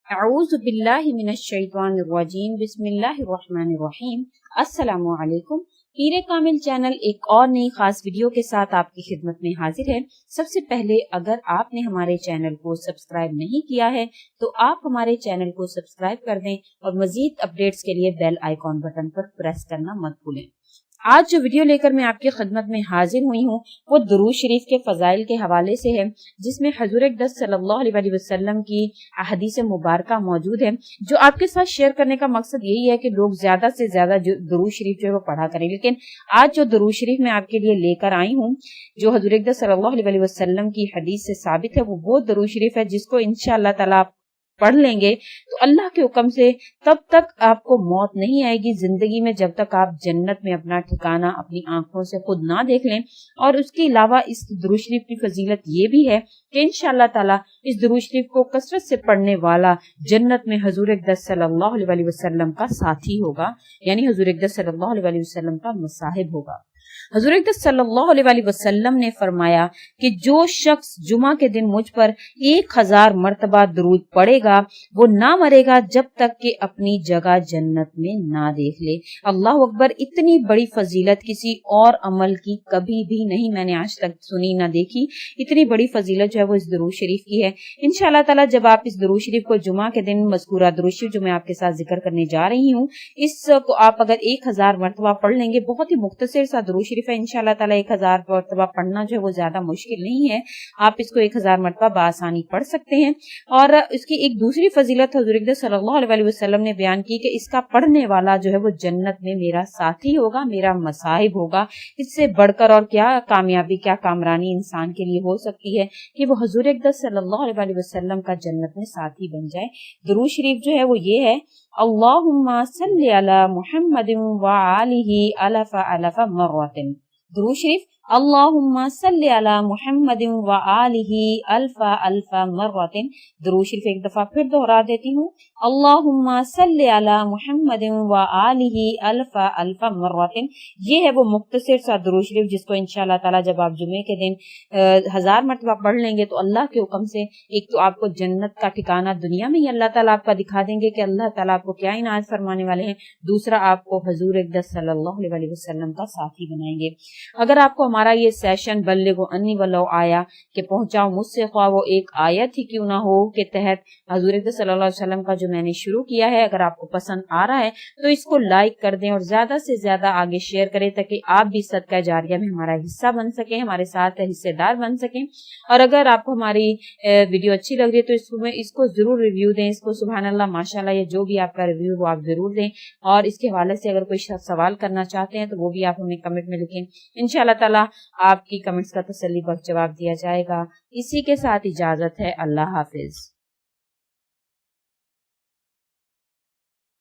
اعوذ باللہ من الشیطان الرجیم بسم اللہ الرحمن الرحیم۔ السلام علیکم۔ پیر کامل چینل ایک اور نئی خاص ویڈیو کے ساتھ آپ کی خدمت میں حاضر ہے۔ سب سے پہلے اگر آپ نے ہمارے چینل کو سبسکرائب نہیں کیا ہے تو آپ ہمارے چینل کو سبسکرائب کر دیں اور مزید اپڈیٹس کے لیے بیل آئیکن بٹن پر پریس کرنا مت بھولیں۔ آج جو ویڈیو لے کر میں آپ کی خدمت میں حاضر ہوئی ہوں وہ درود شریف کے فضائل کے حوالے سے ہے، جس میں حضور اقدس صلی اللہ علیہ وسلم کی احادیث مبارکہ موجود ہے، جو آپ کے ساتھ شیئر کرنے کا مقصد یہی ہے کہ لوگ زیادہ سے زیادہ درود شریف جو ہے وہ پڑھا کریں۔ لیکن آج جو درود شریف میں آپ کے لیے لے کر آئی ہوں، جو حضور اقدس صلی اللہ علیہ وسلم کی حدیث سے ثابت ہے، وہ درود شریف ہے جس کو انشاءاللہ تعالی آپ پڑھ لیں گے تو اللہ کے حکم سے تب تک آپ کو موت نہیں آئے گی زندگی میں، جب تک آپ جنت میں اپنا ٹھکانہ اپنی آنکھوں سے خود نہ دیکھ لیں۔ اور اس کے علاوہ اس درود شریف کی فضیلت یہ بھی ہے کہ انشاءاللہ تعالی اس درود شریف کو کثرت سے پڑھنے والا جنت میں حضور اقدس صلی اللہ علیہ وسلم کا ساتھی ہوگا، یعنی حضور اقدس صلی اللہ علیہ وسلم کا مصاحب ہوگا۔ حضور اقدس صلی اللہ علیہ وسلم نے فرمایا کہ جو شخص جمعہ کے دن مجھ پر 1000 مرتبہ درود پڑھے گا وہ نہ مرے گا جب تک کہ اپنی جگہ جنت میں نہ دیکھ لے۔ اللہ اکبر! اتنی بڑی فضیلت کسی اور عمل کی کبھی بھی نہیں میں نے آج تک سنی نہ دیکھی۔ اتنی بڑی فضیلت جو ہے وہ اس درود شریف کی ہے۔ انشاءاللہ تعالی جب آپ اس درود شریف کو جمعہ کے دن مذکورہ درود شریف جو میں آپ کے ساتھ ذکر کرنے جا رہی ہوں، اس کو آپ اگر 1000 مرتبہ پڑھ لیں گے، بہت ہی مختصر سا درود شریف ہے، انشاءاللہ تعالی 1000 مرتبہ پڑھنا جو ہے وہ زیادہ مشکل نہیں ہے، آپ اس کو 1000 مرتبہ بآسانی پڑھ سکتے ہیں۔ اور اس کی ایک دوسری فضیلت حضور اقدس صلی اللہ علیہ وسلم نے بیان کی کہ اس کا پڑھنے والا جو ہے وہ جنت میں میرا ساتھی ہوگا، میرا مصاحب ہوگا۔ اس سے بڑھ کر اور کیا کامیابی، کیا کامرانی انسان کے لیے ہو سکتی ہے کہ وہ حضور اقدس صلی اللہ علیہ وسلم کا جنت میں ساتھی بن جائے۔ درود شریف جو ہے وہ یہ ہے: اللہم صلی علی محمد وآلہ الف الف مرۃ۔ درود شریف: اللہم صلی علی محمد وآلہ الف الف مرۃ۔ درود شریف ایک دفعہ پھر دوہرا دیتی ہوں: اللہم صلی علی محمد وآلہ الف الف مرۃ۔ یہ ہے وہ مختصر سا درود شریف جس کو انشاءاللہ تعالی جب آپ جمعے کے دن 1000 مرتبہ پڑھ لیں گے تو اللہ کے حکم سے ایک تو آپ کو جنت کا ٹھکانہ دنیا میں ہی اللہ تعالیٰ آپ کا دکھا دیں گے کہ اللہ تعالیٰ آپ کو کیا انعام فرمانے والے ہیں، دوسرا آپ کو حضور اقدس صلی اللہ علیہ وسلم کا ساتھی بنائیں گے۔ اگر آپ کو ہمارا یہ سیشن بلغ انی ولو آیا کہ پہنچاؤ مجھ سے خواہ وہ ایک آیت ہی کیوں نہ ہو کے تحت حضور اقدس صلی اللہ علیہ وسلم کا جو میں نے شروع کیا ہے، اگر آپ کو پسند آ رہا ہے تو اس کو لائک کر دیں اور زیادہ سے زیادہ آگے شیئر کریں تاکہ آپ بھی صدقہ جاریہ میں ہمارا حصہ بن سکیں، ہمارے ساتھ حصے دار بن سکیں۔ اور اگر آپ کو ہماری ویڈیو اچھی لگ رہی ہے تو اس کو ضرور ریویو دیں، اس کو سبحان اللہ ماشاءاللہ یا جو بھی آپ کا ریویو وہ آپ ضرور دیں۔ اور اس کے حوالے سے اگر کوئی سوال کرنا چاہتے ہیں تو وہ بھی آپ ہمیں کمنٹ میں لکھیں، انشاءاللہ تعالی آپ کی کمنٹس کا تسلی بخش جواب دیا جائے گا۔ اسی کے ساتھ اجازت ہے، اللہ حافظ۔